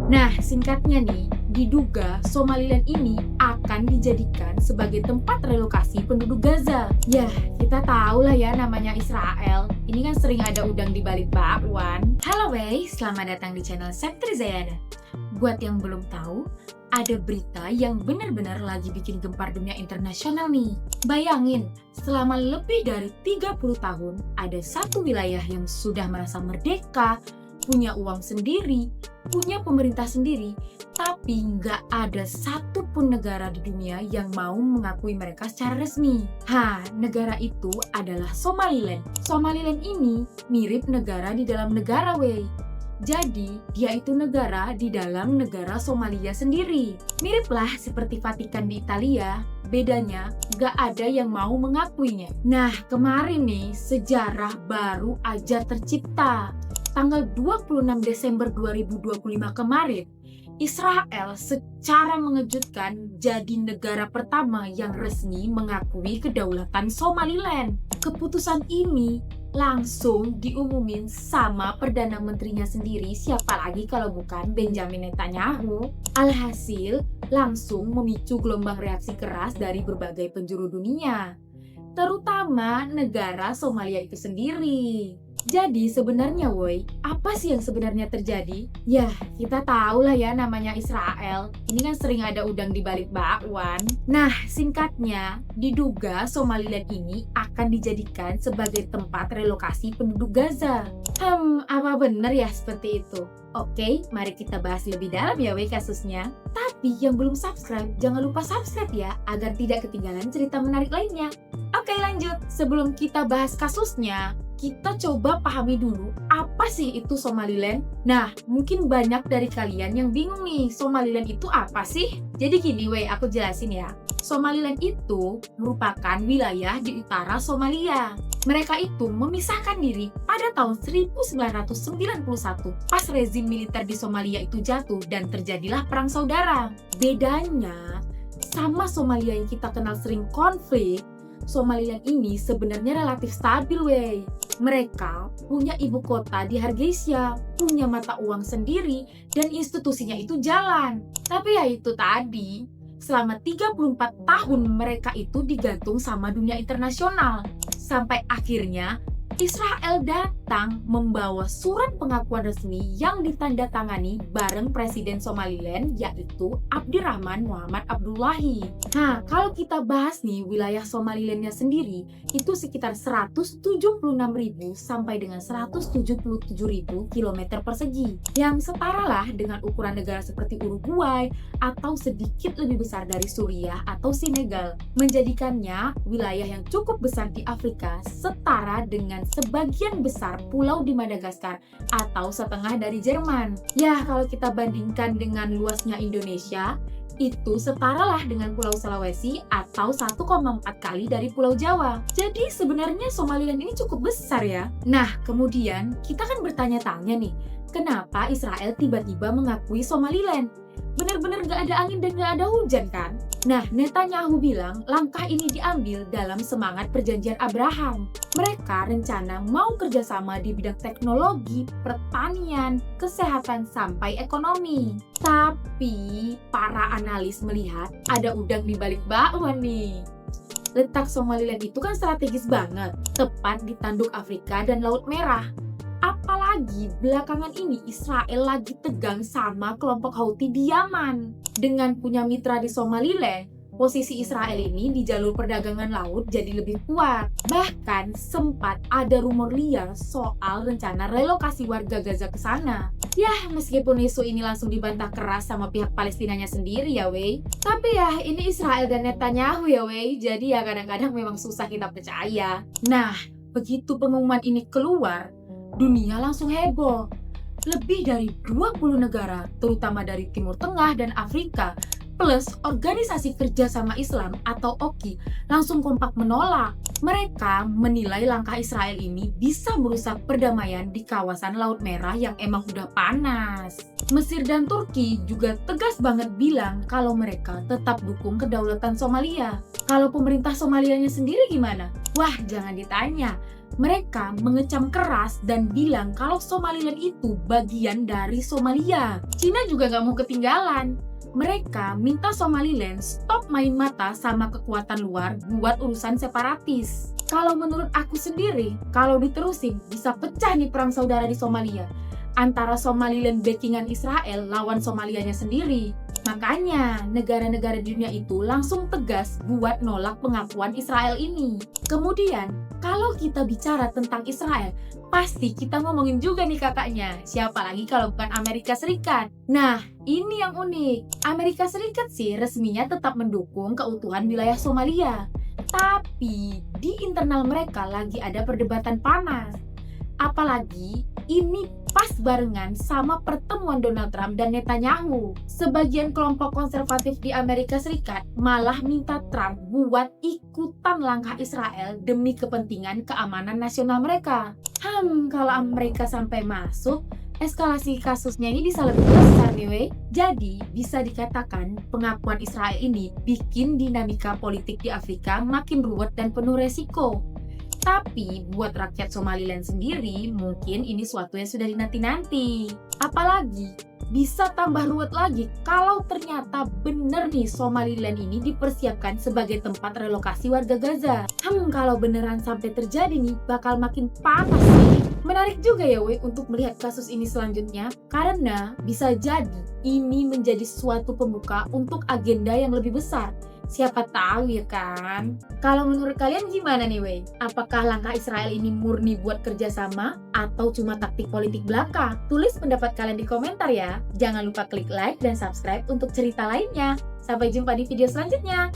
Nah, singkatnya nih, diduga Somaliland ini akan dijadikan sebagai tempat relokasi penduduk Gaza. Yah, kita tahu lah ya namanya Israel. Ini kan sering ada udang di balik bakwan. Halo wey, selamat datang di channel Septri Zayana. Buat yang belum tahu, ada berita yang benar-benar lagi bikin gempar dunia internasional nih. Bayangin, selama lebih dari 30 tahun, ada satu wilayah yang sudah merasa merdeka, punya uang sendiri, punya pemerintah sendiri, tapi nggak ada satupun negara di dunia yang mau mengakui mereka secara resmi. Negara itu adalah Somaliland. Somaliland ini mirip negara di dalam negara, wey. Jadi, dia itu negara di dalam negara Somalia sendiri. Miriplah seperti Vatikan di Italia, bedanya nggak ada yang mau mengakuinya. Nah, kemarin nih, sejarah baru aja tercipta. Tanggal 26 Desember 2025 kemarin, Israel secara mengejutkan jadi negara pertama yang resmi mengakui kedaulatan Somaliland. Keputusan ini langsung diumumin sama Perdana Menterinya sendiri, siapa lagi kalau bukan Benjamin Netanyahu. Alhasil, langsung memicu gelombang reaksi keras dari berbagai penjuru dunia, terutama negara Somalia itu sendiri. Jadi sebenarnya woi, apa sih yang sebenarnya terjadi? Yah, kita tahu lah ya namanya Israel. Ini kan sering ada udang di balik bakwan. Nah, singkatnya, diduga Somaliland ini akan dijadikan sebagai tempat relokasi penduduk Gaza. Apa benar ya seperti itu? Oke, mari kita bahas lebih dalam ya woi kasusnya. Tapi yang belum subscribe, jangan lupa subscribe ya, agar tidak ketinggalan cerita menarik lainnya. Oke lanjut, sebelum kita bahas kasusnya, kita coba pahami dulu apa sih itu Somaliland. Nah, mungkin banyak dari kalian yang bingung nih, Somaliland itu apa sih? Jadi gini weh, aku jelasin ya. Somaliland itu merupakan wilayah di utara Somalia. Mereka itu memisahkan diri pada tahun 1991 pas rezim militer di Somalia itu jatuh dan terjadilah perang saudara. Bedanya sama Somalia yang kita kenal sering konflik, Somaliland ini sebenarnya relatif stabil wey. Mereka punya ibu kota di Hargeisa, punya mata uang sendiri, dan institusinya itu jalan. Tapi ya itu tadi, selama 34 tahun mereka itu digantung sama dunia internasional. Sampai akhirnya Israel datang membawa surat pengakuan resmi yang ditandatangani bareng Presiden Somaliland yaitu Abdirrahman Mohamed Abdullahi. Kalau kita bahas nih wilayah Somalilandnya sendiri itu sekitar 176.000 sampai dengan 177.000 km persegi yang setara lah dengan ukuran negara seperti Uruguay atau sedikit lebih besar dari Suriah atau Senegal, menjadikannya wilayah yang cukup besar di Afrika setara dengan sebagian besar pulau di Madagaskar atau setengah dari Jerman. Ya, kalau kita bandingkan dengan luasnya Indonesia, itu setaralah dengan Pulau Sulawesi atau 1,4 kali dari Pulau Jawa. Jadi sebenarnya Somaliland ini cukup besar ya. Nah, kemudian kita kan bertanya-tanya nih, kenapa Israel tiba-tiba mengakui Somaliland? Benar-benar gak ada angin dan gak ada hujan kan? Nah, Netanyahu bilang langkah ini diambil dalam semangat perjanjian Abraham. Mereka rencana mau kerjasama di bidang teknologi, pertanian, kesehatan, sampai ekonomi. Tapi, para analis melihat ada udang di balik bakwan nih. Letak Somaliland itu kan strategis banget, tepat di tanduk Afrika dan Laut Merah. Apalagi belakangan ini Israel lagi tegang sama kelompok Houthi di Yaman. Dengan punya mitra di Somaliland, posisi Israel ini di jalur perdagangan laut jadi lebih kuat. Bahkan sempat ada rumor liar soal rencana relokasi warga Gaza ke sana. Yah, meskipun isu ini langsung dibantah keras sama pihak Palestinanya sendiri ya wey. Tapi ya ini Israel dan Netanyahu ya wey. Jadi ya kadang-kadang memang susah kita percaya. Nah, begitu pengumuman ini keluar, dunia langsung heboh. Lebih dari 20 negara, terutama dari Timur Tengah dan Afrika, plus Organisasi Kerjasama Islam atau OKI, langsung kompak menolak. Mereka menilai langkah Israel ini bisa merusak perdamaian di kawasan Laut Merah yang emang udah panas. Mesir dan Turki juga tegas banget bilang kalau mereka tetap dukung kedaulatan Somalia. Kalau pemerintah Somalianya sendiri gimana? Wah, jangan ditanya. Mereka mengecam keras dan bilang kalau Somaliland itu bagian dari Somalia. Cina juga gak mau ketinggalan. Mereka minta Somaliland stop main mata sama kekuatan luar buat urusan separatis. Kalau menurut aku sendiri, kalau diterusin bisa pecah nih perang saudara di Somalia. Antara Somaliland backingan Israel lawan Somalianya sendiri. Makanya negara-negara di dunia itu langsung tegas buat nolak pengakuan Israel ini. Kemudian, kalau kita bicara tentang Israel, pasti kita ngomongin juga nih kakaknya. Siapa lagi kalau bukan Amerika Serikat? Nah, ini yang unik. Amerika Serikat sih resminya tetap mendukung keutuhan wilayah Somalia. Tapi di internal mereka lagi ada perdebatan panas. Apalagi ini pas barengan sama pertemuan Donald Trump dan Netanyahu. Sebagian kelompok konservatif di Amerika Serikat malah minta Trump buat ikutan langkah Israel demi kepentingan keamanan nasional mereka. Kalau Amerika sampai masuk, eskalasi kasusnya ini bisa lebih besar nih weh. Jadi bisa dikatakan pengakuan Israel ini bikin dinamika politik di Afrika makin ruwet dan penuh resiko. Tapi buat rakyat Somaliland sendiri mungkin ini suatu yang sudah dinanti-nanti. Apalagi bisa tambah ruwet lagi kalau ternyata bener nih Somaliland ini dipersiapkan sebagai tempat relokasi warga Gaza. Kalau beneran sampai terjadi nih bakal makin panas sih. Menarik juga ya weh untuk melihat kasus ini selanjutnya karena bisa jadi ini menjadi suatu pembuka untuk agenda yang lebih besar. Siapa tahu ya kan? Kalau menurut kalian gimana nih weh? Apakah langkah Israel ini murni buat kerjasama atau cuma taktik politik belaka? Tulis pendapat kalian di komentar ya. Jangan lupa klik like dan subscribe untuk cerita lainnya. Sampai jumpa di video selanjutnya.